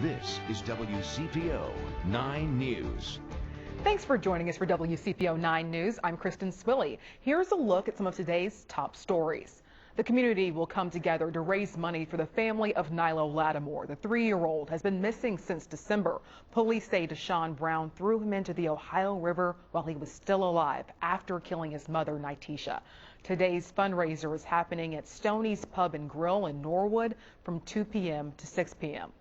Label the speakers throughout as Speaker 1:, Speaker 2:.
Speaker 1: This is WCPO 9 News.
Speaker 2: Thanks for joining us for WCPO 9 News. I'm Kristen Swilley. Here's a look at some of today's top stories. The community will come together to raise money for the family of Nylo Lattimore. The 3-year-old has been missing since December. Police say Deshaun Brown threw him into the Ohio River while he was still alive after killing his mother, Nytisha. Today's fundraiser is happening at Stoney's Pub and Grill in Norwood from 2 p.m. to 6 p.m.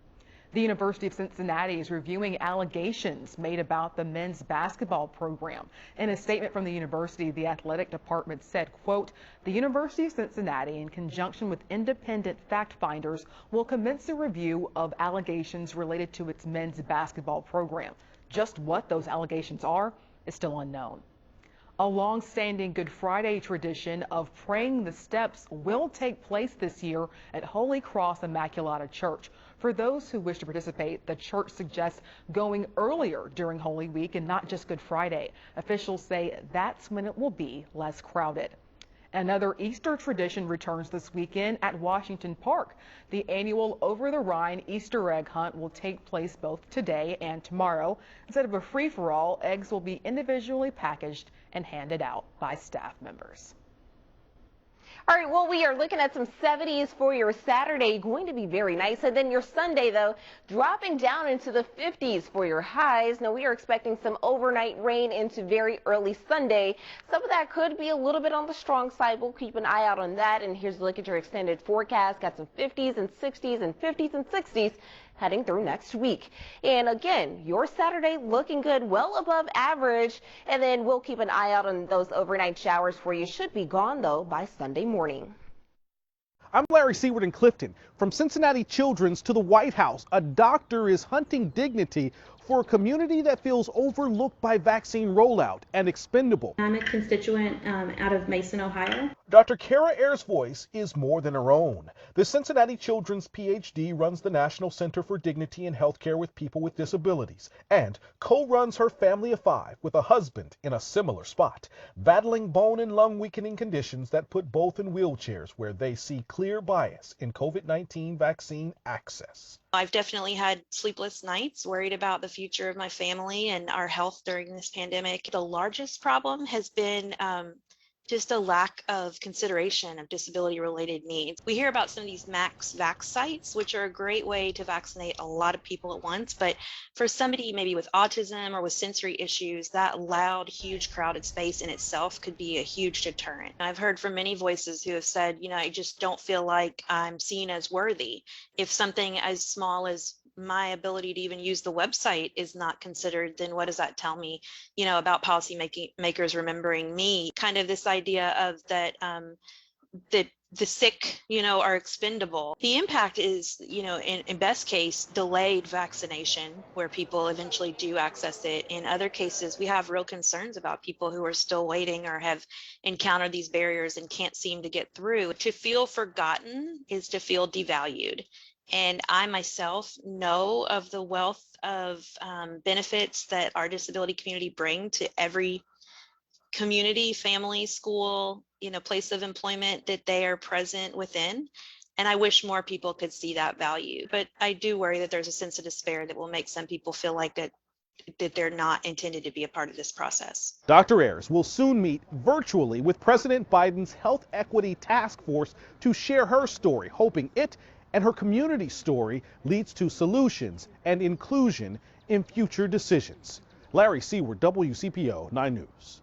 Speaker 2: The University of Cincinnati is reviewing allegations made about the men's basketball program. In a statement from the university, the athletic department said, quote, "The University of Cincinnati, in conjunction with independent fact finders, will commence a review of allegations related to its men's basketball program. Just what those allegations are is still unknown." A long-standing Good Friday tradition of praying the steps will take place this year at Holy Cross Immaculata Church. For those who wish to participate, the church suggests going earlier during Holy Week and not just Good Friday. Officials say that's when it will be less crowded. Another Easter tradition returns this weekend at Washington Park. The annual Over-The-Rhine Easter egg hunt will take place both today and tomorrow. Instead of a free-for-all, eggs will be individually packaged and handed out by staff members.
Speaker 3: All right, well, we are looking at some 70s for your Saturday, going to be very nice. And then your Sunday, though, dropping down into the 50s for your highs. Now, we are expecting some overnight rain into very early Sunday. Some of that could be a little bit on the strong side. We'll keep an eye out on that. And here's a look at your extended forecast. Got some 50s and 60s and 50s and 60s heading through next week. And again, your Saturday looking good, well above average. And then we'll keep an eye out on those overnight showers for you. Should be gone, though, by Sunday morning.
Speaker 4: I'm Larry Seward in Clifton. From Cincinnati Children's to the White House, a doctor is hunting dignity for a community that feels overlooked by vaccine rollout and expendable.
Speaker 5: I'm a constituent out of Mason, Ohio.
Speaker 4: Dr. Kara Ayer's voice is more than her own. The Cincinnati Children's PhD runs the National Center for Dignity in Healthcare with People with Disabilities and co-runs her family of 5 with a husband in a similar spot, battling bone and lung weakening conditions that put both in wheelchairs where they see clear bias in COVID-19 vaccine access.
Speaker 6: I've definitely had sleepless nights, worried about the future of my family and our health during this pandemic. The largest problem has been just a lack of consideration of disability-related needs. We hear about some of these max vax sites, which are a great way to vaccinate a lot of people at once. But for somebody maybe with autism or with sensory issues, that loud, huge crowded space in itself could be a huge deterrent. I've heard from many voices who have said, I just don't feel like I'm seen as worthy. If something as small as my ability to even use the website is not considered, then what does that tell me, about policy makers remembering me? Kind of this idea of that that the sick, are expendable. The impact is, in best case, delayed vaccination, where people eventually do access it. In other cases, we have real concerns about people who are still waiting or have encountered these barriers and can't seem to get through. To feel forgotten is to feel devalued. And I myself know of the wealth of benefits that our disability community bring to every community, family, school, place of employment that they are present within. And I wish more people could see that value. But I do worry that there's a sense of despair that will make some people feel like that they're not intended to be a part of this process.
Speaker 4: Dr. Ayers will soon meet virtually with President Biden's Health Equity Task Force to share her story, hoping it and her community story leads to solutions and inclusion in future decisions. Larry Seward, WCPO 9 News.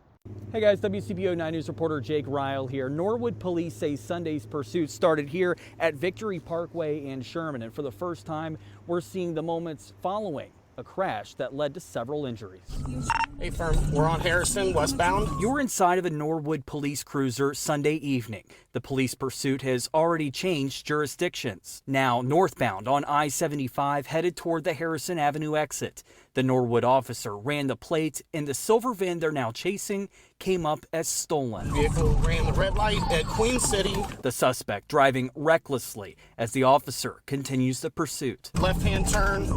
Speaker 7: Hey guys, WCPO 9 News reporter Jake Ryle here. Norwood police say Sunday's pursuit started here at Victory Parkway in Sherman, and for the first time, we're seeing the moments following a crash that led to several injuries.
Speaker 8: Hey firm, we're on Harrison, westbound.
Speaker 7: You're inside of a Norwood police cruiser Sunday evening. The police pursuit has already changed jurisdictions. Now northbound on I-75 headed toward the Harrison Avenue exit. The Norwood officer ran the plate, and the silver van they're now chasing came up as stolen.
Speaker 8: Vehicle ran the red light at Queen City.
Speaker 7: The suspect driving recklessly as the officer continues the pursuit.
Speaker 8: Left-hand turn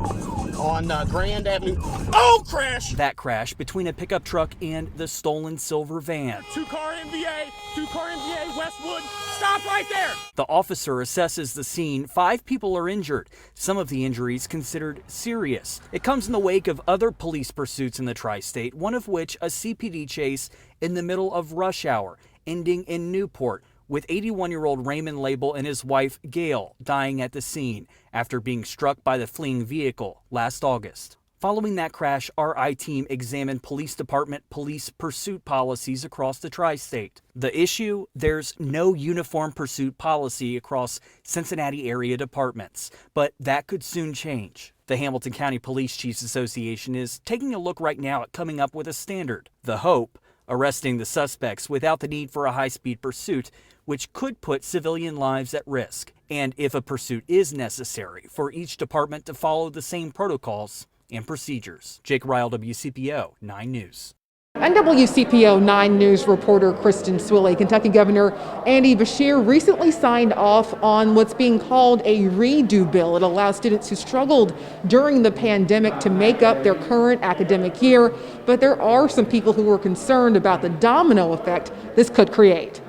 Speaker 8: on Grand Avenue. Oh, crash!
Speaker 7: That crash between a pickup truck and the stolen silver van.
Speaker 8: Two-car MVA, Westwood. Stop right there!
Speaker 7: The officer assesses the scene. 5 people are injured, some of the injuries considered serious. It comes in the wake of other police pursuits in the tri-state, one of which a CPD chase in the middle of rush hour, ending in Newport, with 81-year-old Raymond Label and his wife, Gail, dying at the scene after being struck by the fleeing vehicle last August. Following that crash, our I-team examined police department police pursuit policies across the tri-state. The issue? There's no uniform pursuit policy across Cincinnati area departments, but that could soon change. The Hamilton County Police Chiefs Association is taking a look right now at coming up with a standard. The hope? Arresting the suspects without the need for a high-speed pursuit, which could put civilian lives at risk. And if a pursuit is necessary, for each department to follow the same protocols and procedures. Jake Ryle, WCPO 9 News.
Speaker 2: And WCPO 9 News reporter Kristen Swilley. Kentucky Governor Andy Beshear recently signed off on what's being called a redo bill. It allows students who struggled during the pandemic to make up their current academic year, but there are some people who are concerned about the domino effect this could create.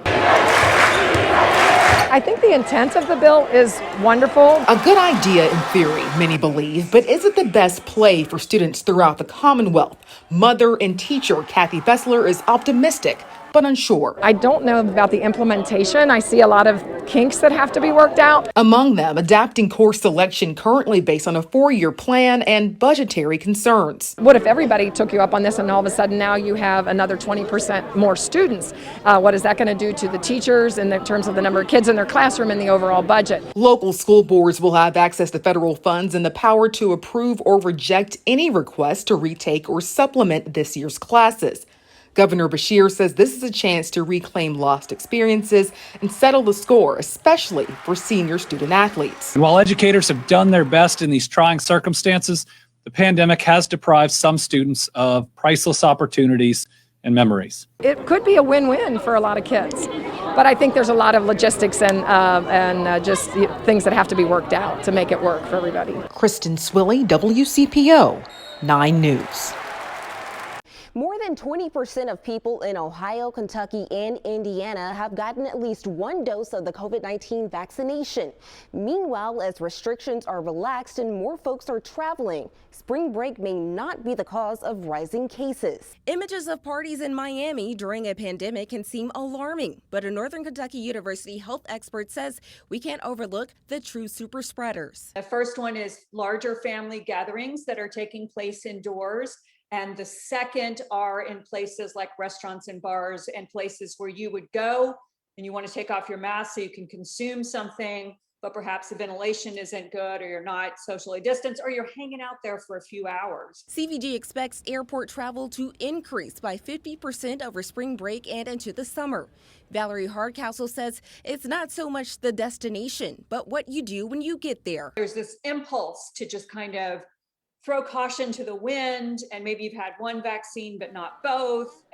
Speaker 9: I think the intent of the bill is wonderful.
Speaker 2: A good idea in theory, many believe, but is it the best play for students throughout the Commonwealth? Mother and teacher Kathy Bessler is optimistic, but unsure.
Speaker 9: I don't know about the implementation. I see a lot of kinks that have to be worked out.
Speaker 2: Among them, adapting course selection currently based on a 4-year plan and budgetary concerns.
Speaker 9: What if everybody took you up on this and all of a sudden now you have another 20% more students? What is that going to do to the teachers in terms of the number of kids in their classroom and the overall budget?
Speaker 2: Local school boards will have access to federal funds and the power to approve or reject any request to retake or supplement this year's classes. Governor Beshear says this is a chance to reclaim lost experiences and settle the score, especially for senior student athletes.
Speaker 10: While educators have done their best in these trying circumstances, the pandemic has deprived some students of priceless opportunities and memories.
Speaker 9: It could be a win-win for a lot of kids, but I think there's a lot of logistics and just things that have to be worked out to make it work for everybody.
Speaker 2: Kristen Swilley, WCPO 9 News.
Speaker 3: More than 20% of people in Ohio, Kentucky, and Indiana have gotten at least one dose of the COVID-19 vaccination. Meanwhile, as restrictions are relaxed and more folks are traveling, spring break may not be the cause of rising cases.
Speaker 11: Images of parties in Miami during a pandemic can seem alarming, but a Northern Kentucky University health expert says we can't overlook the true super spreaders.
Speaker 12: The first one is larger family gatherings that are taking place indoors. And the second are in places like restaurants and bars and places where you would go and you want to take off your mask so you can consume something, but perhaps the ventilation isn't good or you're not socially distanced or you're hanging out there for a few hours.
Speaker 11: CVG expects airport travel to increase by 50% over spring break and into the summer. Valerie Hardcastle says it's not so much the destination, but what you do when you get there.
Speaker 12: There's this impulse to just kind of throw caution to the wind, and maybe you've had one vaccine but not both,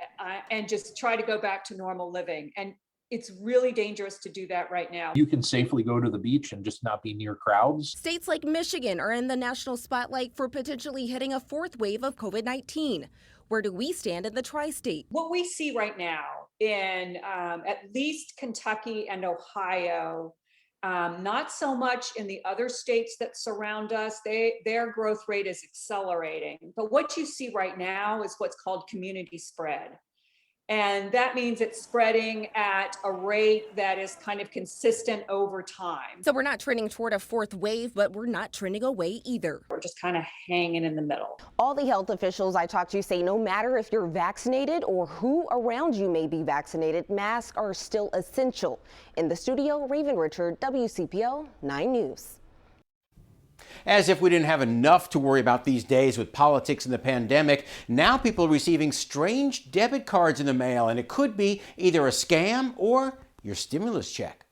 Speaker 12: and just try to go back to normal living. And it's really dangerous to do that right now.
Speaker 13: You can safely go to the beach and just not be near crowds.
Speaker 11: States like Michigan are in the national spotlight for potentially hitting a fourth wave of COVID-19. Where do we stand in the tri-state?
Speaker 12: What we see right now in at least Kentucky and Ohio, not so much in the other states that surround us. Their growth rate is accelerating. But what you see right now is what's called community spread. And that means it's spreading at a rate that is kind of consistent over time.
Speaker 11: So we're not trending toward a fourth wave, but we're not trending away either.
Speaker 12: We're just kind of hanging in the middle.
Speaker 3: All the health officials I talked to say no matter if you're vaccinated or who around you may be vaccinated, masks are still essential. In the studio, Raven Richard, WCPO 9 News.
Speaker 14: As if we didn't have enough to worry about these days with politics and the pandemic, now people are receiving strange debit cards in the mail, and it could be either a scam or your stimulus check.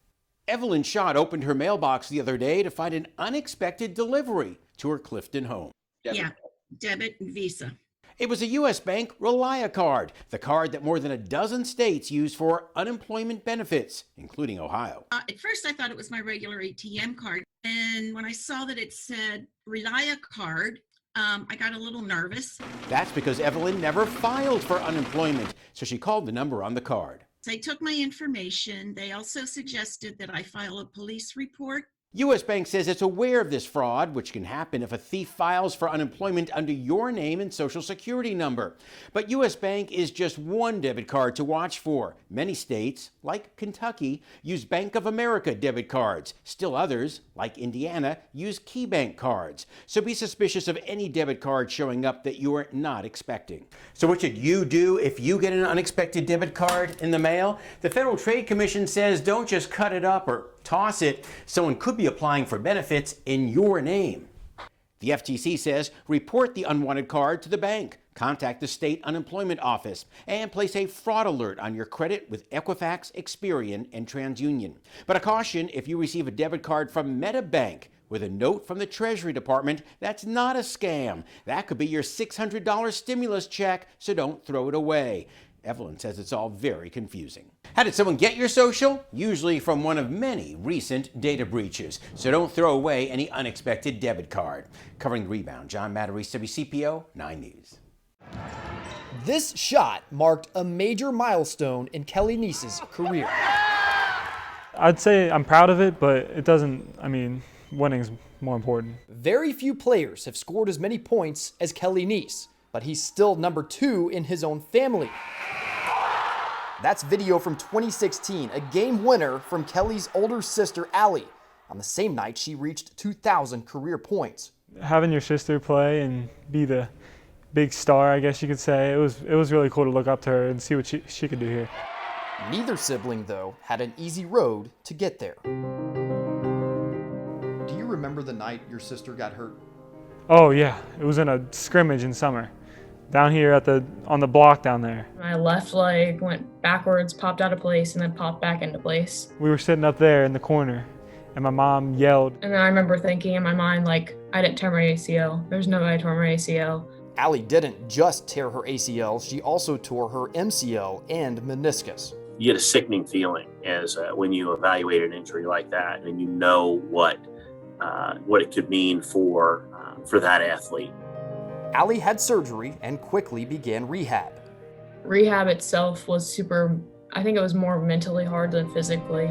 Speaker 14: Evelyn Schott opened her mailbox the other day to find an unexpected delivery to her Clifton home.
Speaker 15: Debit and Visa.
Speaker 14: It was a U.S. Bank Relia card, the card that more than a dozen states use for unemployment benefits, including Ohio.
Speaker 15: At first, I thought it was my regular ATM card. And when I saw that it said Relia card, I got a little nervous.
Speaker 14: That's because Evelyn never filed for unemployment, so she called the number on the card.
Speaker 15: They took my information. They also suggested that I file a police report.
Speaker 14: U.S. Bank says it's aware of this fraud, which can happen if a thief files for unemployment under your name and social security number. But U.S. Bank is just one debit card to watch for. Many states, like Kentucky, use Bank of America debit cards. Still others, like Indiana, use KeyBank cards. So be suspicious of any debit card showing up that you're not expecting. So what should you do if you get an unexpected debit card in the mail? The Federal Trade Commission says don't just cut it up or toss it. Someone could be applying for benefits in your name. The FTC says report the unwanted card to the bank, contact the state unemployment office, and place a fraud alert on your credit with Equifax, Experian, and TransUnion. But a caution, if you receive a debit card from MetaBank with a note from the Treasury Department, that's not a scam. That could be your $600 stimulus check, so don't throw it away. Evelyn says it's all very confusing. How did someone get your social? Usually from one of many recent data breaches. So don't throw away any unexpected debit card. Covering the rebound, John Matarese, WCPO 9 News.
Speaker 16: This shot marked a major milestone in Kelly Neese's career.
Speaker 17: I'd say I'm proud of it, but it doesn't, winning's more important.
Speaker 16: Very few players have scored as many points as Kelly Neese, but he's still number 2 in his own family. That's video from 2016, a game winner from Kelly's older sister, Allie, on the same night she reached 2,000 career points.
Speaker 17: Having your sister play and be the big star, I guess you could say, it was really cool to look up to her and see what she could do here.
Speaker 16: Neither sibling, though, had an easy road to get there. Do you remember the night your sister got hurt?
Speaker 17: Oh yeah, it was in a scrimmage in summer. Down here on the block down there.
Speaker 5: My left leg went backwards, popped out of place, and then popped back into place.
Speaker 17: We were sitting up there in the corner, and my mom yelled.
Speaker 5: And then I remember thinking in my mind, I didn't tear my ACL. There's no way I tore my ACL.
Speaker 16: Allie didn't just tear her ACL, she also tore her MCL and meniscus.
Speaker 18: You get a sickening feeling as when you evaluate an injury like that, and you know what it could mean for that athlete.
Speaker 16: Allie had surgery and quickly began rehab.
Speaker 5: Rehab itself was I think it was more mentally hard than physically.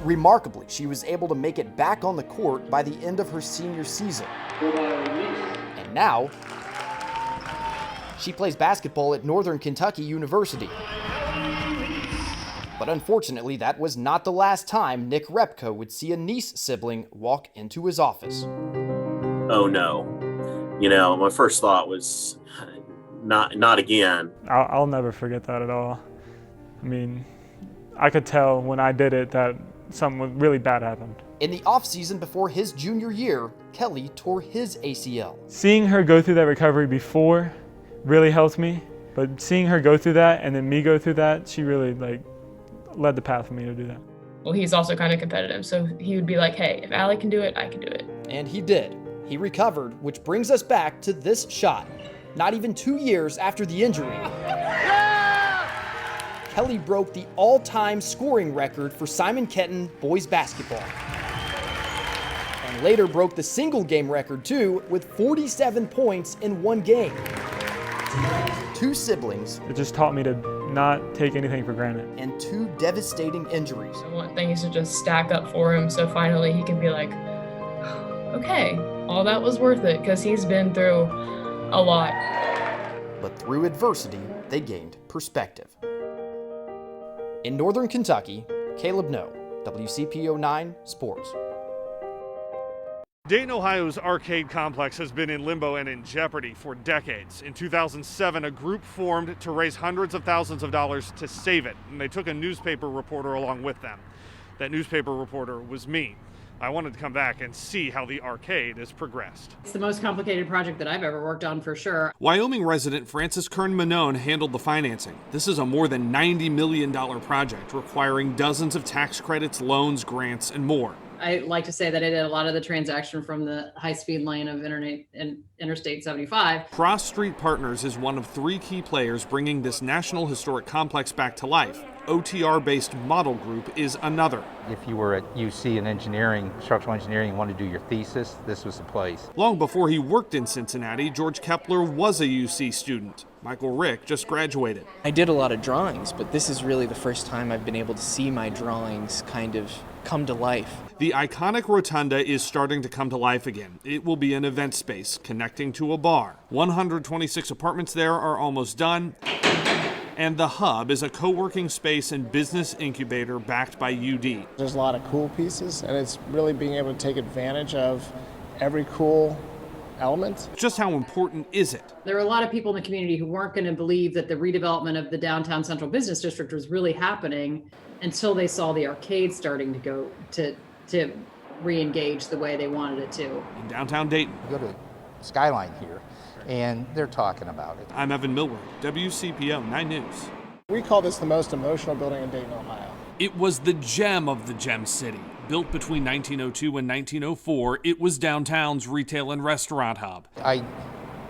Speaker 16: Remarkably, she was able to make it back on the court by the end of her senior season. And now, she plays basketball at Northern Kentucky University. But unfortunately, that was not the last time Nick Repko would see a Neese sibling walk into his office.
Speaker 18: Oh no. My first thought was, not again.
Speaker 17: I'll never forget that at all. I could tell when I did it that something really bad happened.
Speaker 16: In the offseason before his junior year, Kelly tore his ACL.
Speaker 17: Seeing her go through that recovery before really helped me, but seeing her go through that and then me go through that, she really led the path for me to do that.
Speaker 5: Well, he's also kind of competitive, so he would be like, hey, if Allie can do it, I can do it.
Speaker 16: And he did. He recovered, which brings us back to this shot. Not even 2 years after the injury, Kelly broke the all-time scoring record for Simon Kenton boys basketball. And later broke the single game record too, with 47 points in one game. 2 siblings.
Speaker 17: It just taught me to not take anything for granted.
Speaker 16: And 2 devastating injuries.
Speaker 5: One thing is to just stack up for him so finally he can be like, okay, all that was worth it, because he's been through a lot.
Speaker 16: But through adversity, they gained perspective. In Northern Kentucky, Caleb No, WCPO 9 Sports.
Speaker 19: Dayton, Ohio's arcade complex has been in limbo and in jeopardy for decades. In 2007, a group formed to raise hundreds of thousands of dollars to save it, and they took a newspaper reporter along with them. That newspaper reporter was me. I wanted to come back and see how the arcade has progressed.
Speaker 20: It's the most complicated project that I've ever worked on for sure.
Speaker 21: Wyoming resident Francis Kern-Manone handled the financing. This is a more than $90 million project requiring dozens of tax credits, loans, grants, and more.
Speaker 20: I like to say that I did a lot of the transaction from the high-speed lane of Interstate 75.
Speaker 21: Cross Street Partners is one of 3 key players bringing this National Historic Complex back to life. OTR-based Model Group is another.
Speaker 1: If you were at UC in engineering, structural engineering, and wanted to do your thesis, this was the place.
Speaker 21: Long before he worked in Cincinnati, George Kepler was a UC student. Michael Rick just graduated.
Speaker 22: I did a lot of drawings, but this is really the first time I've been able to see my drawings kind of come to life.
Speaker 21: The iconic rotunda is starting to come to life again. It will be an event space connecting to a bar. 126 apartments there are almost done. And the Hub is a co-working space and business incubator backed by UD.
Speaker 23: There's a lot of cool pieces, and it's really being able to take advantage of every cool element.
Speaker 21: Just how important is it?
Speaker 20: There were a lot of people in the community who weren't going to believe that the redevelopment of the downtown central business district was really happening until they saw the arcade starting to go to re-engage the way they wanted it to.
Speaker 21: In downtown Dayton.
Speaker 1: You go to Skyline here, and they're talking about it.
Speaker 21: I'm Evan Millward, WCPO 9 News.
Speaker 23: We call this the most emotional building in Dayton, Ohio.
Speaker 21: It was the gem of the Gem City. Built between 1902 and 1904, it was downtown's retail and restaurant hub.
Speaker 1: I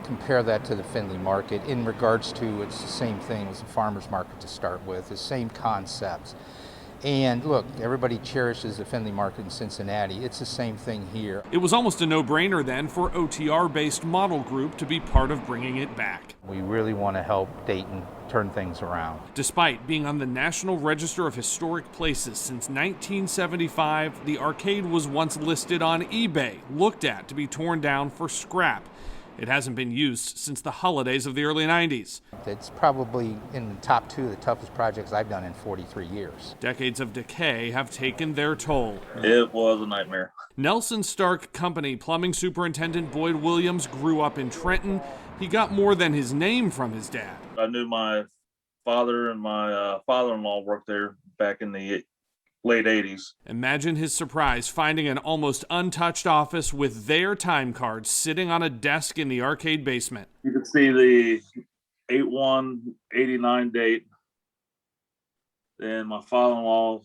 Speaker 1: compare that to the Findlay Market in regards to it's the same thing as a farmer's market to start with, the same concepts. And look, everybody cherishes the Findlay Market in Cincinnati. It's the same thing here.
Speaker 21: It was almost a no-brainer then for OTR-based Model Group to be part of bringing it back.
Speaker 1: We really want to help Dayton turn things around.
Speaker 21: Despite being on the National Register of Historic Places since 1975, the arcade was once listed on eBay, looked at to be torn down for scrap. It hasn't been used since the holidays of the early 90s.
Speaker 1: It's probably in the top 2 of the toughest projects I've done in 43 years.
Speaker 21: Decades of decay have taken their toll.
Speaker 24: It was a nightmare.
Speaker 21: Nelson Stark Company plumbing superintendent Boyd Williams grew up in Trenton. He got more than his name from his dad.
Speaker 24: I knew my father and my father-in-law worked there back in the late 80s.
Speaker 21: Imagine his surprise finding an almost untouched office with their time cards sitting on a desk in the arcade basement.
Speaker 24: You can see the 8/1/89 date. Then my father-in-law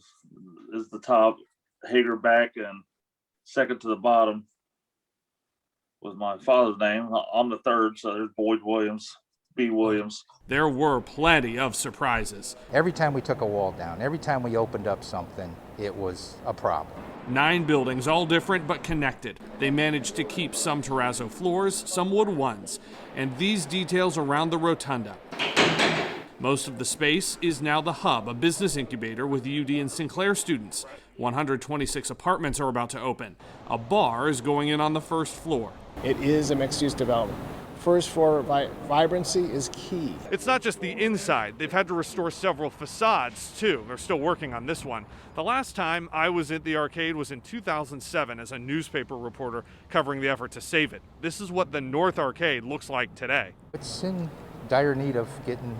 Speaker 24: is the top, Hager back, and second to the bottom was my father's name. I'm the third, so there's Boyd Williams. B. Williams.
Speaker 21: There were plenty of surprises.
Speaker 1: Every time we took a wall down, every time we opened up something, it was a problem.
Speaker 21: 9 buildings, all different but connected. They managed to keep some terrazzo floors, some wood ones, and these details around the rotunda. Most of the space is now the Hub, a business incubator with UD and Sinclair students. 126 apartments are about to open. A bar is going in on the first floor.
Speaker 23: It is a mixed-use development. First floor vibrancy is key.
Speaker 19: It's not just the inside. They've had to restore several facades, too. They're still working on this one. The last time I was at the arcade was in 2007 as a newspaper reporter covering the effort to save it. This is what the North Arcade looks like today.
Speaker 1: It's in dire need of getting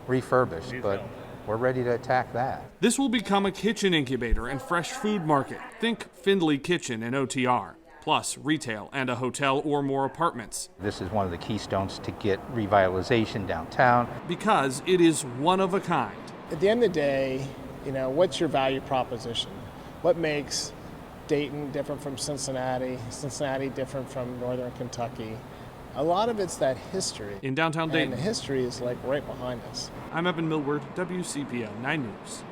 Speaker 1: refurbished, but we're ready to attack that.
Speaker 21: This will become a kitchen incubator and fresh food market. Think Findlay Kitchen and OTR. Plus retail and a hotel or more apartments.
Speaker 1: This is one of the keystones to get revitalization downtown.
Speaker 21: Because it is one of a kind.
Speaker 23: At the end of the day, what's your value proposition? What makes Dayton different from Cincinnati, Cincinnati different from Northern Kentucky? A lot of it's that history.
Speaker 21: In downtown Dayton.
Speaker 23: And the history is like right behind us.
Speaker 21: I'm Evan Millward, WCPO 9 News.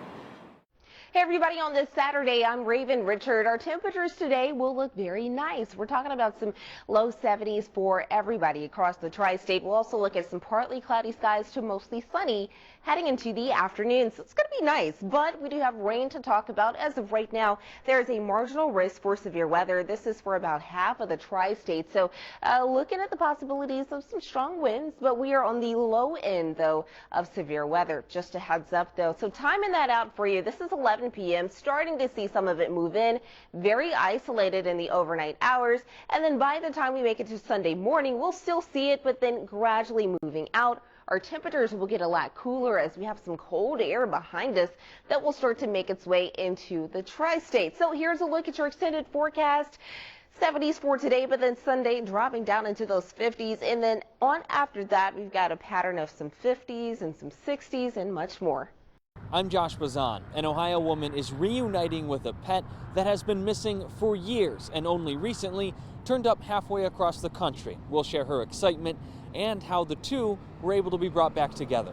Speaker 3: Hey everybody, on this Saturday, I'm Raven Richard. Our temperatures today will look very nice. We're talking about some low 70s for everybody across the tri-state. We'll also look at some partly cloudy skies to mostly sunny heading into the afternoon. So it's going to be nice, but we do have rain to talk about. As of right now, there is a marginal risk for severe weather. This is for about half of the tri-state. So looking at the possibilities of some strong winds, but we are on the low end, though, of severe weather. Just a heads up, though. So timing that out for you, this is 11 p.m. Starting to see some of it move in, very isolated in the overnight hours. And then by the time we make it to Sunday morning, we'll still see it, but then gradually moving out. Our temperatures will get a lot cooler as we have some cold air behind us that will start to make its way into the tri-state. So here's a look at your extended forecast. 70s for today, but then Sunday dropping down into those 50s. And then on after that, we've got a pattern of some 50s and some 60s and much more.
Speaker 4: I'm Josh Bazan. An Ohio woman is reuniting with a pet that has been missing for years and only recently turned up halfway across the country. We'll share her excitement and how the two were able to be brought back together.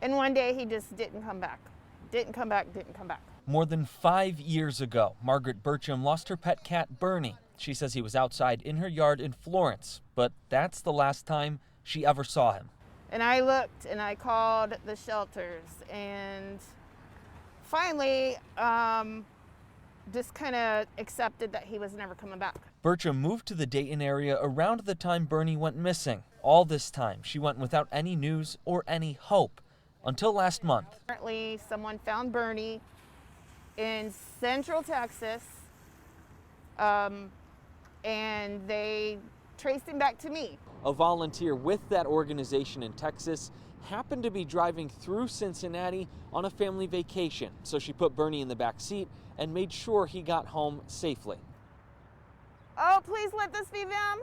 Speaker 6: And one day he just didn't come back. Didn't come back.
Speaker 4: More than 5 years ago, Margaret Burcham lost her pet cat, Bernie. She says he was outside in her yard in Florence, but that's the last time she ever saw him.
Speaker 6: And I looked and I called the shelters and finally just kind of accepted that he was never coming back.
Speaker 4: Burcham moved to the Dayton area around the time Bernie went missing. All this time, she went without any news or any hope until last month.
Speaker 6: Apparently, someone found Bernie in Central Texas, and they traced him back to me.
Speaker 4: A volunteer with that organization in Texas happened to be driving through Cincinnati on a family vacation, so she put Bernie in the back seat and made sure he got home safely.
Speaker 6: Oh, please let this be them.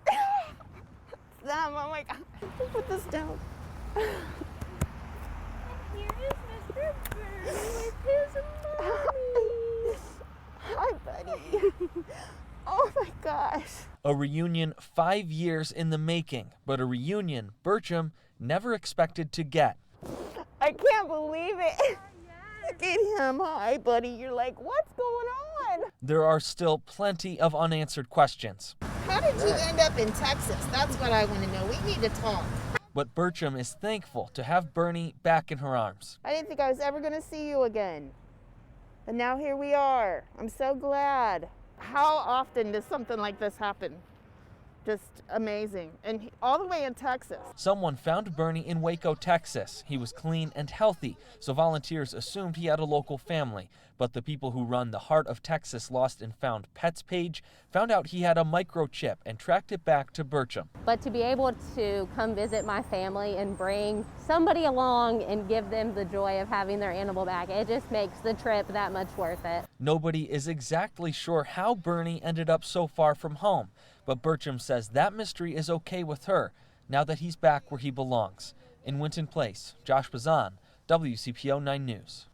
Speaker 6: It's them. Oh my God. Just put this down. Here is Mr. Bernie with his mommy. Hi, buddy. Oh my gosh.
Speaker 4: A reunion 5 years in the making, but a reunion Burcham never expected to get.
Speaker 6: I can't believe it. Look at him. Hi, buddy. You're like, what's going on?
Speaker 4: There are still plenty of unanswered questions.
Speaker 6: How did you end up in Texas? That's what I want to know. We need to talk.
Speaker 4: But Burcham is thankful to have Bernie back in her arms.
Speaker 6: I didn't think I was ever going to see you again. And now here we are. I'm so glad. How often does something like this happen? Just amazing. And all the way in Texas.
Speaker 4: Someone found Bernie in Waco, Texas. He was clean and healthy, so volunteers assumed he had a local family. But the people who run the Heart of Texas Lost and Found Pets page found out he had a microchip and tracked it back to Burcham.
Speaker 7: But to be able to come visit my family and bring somebody along and give them the joy of having their animal back, it just makes the trip that much worth it.
Speaker 4: Nobody is exactly sure how Bernie ended up so far from home, but Burcham says that mystery is okay with her now that he's back where he belongs. In Winton Place, Josh Bazan, WCPO 9 News.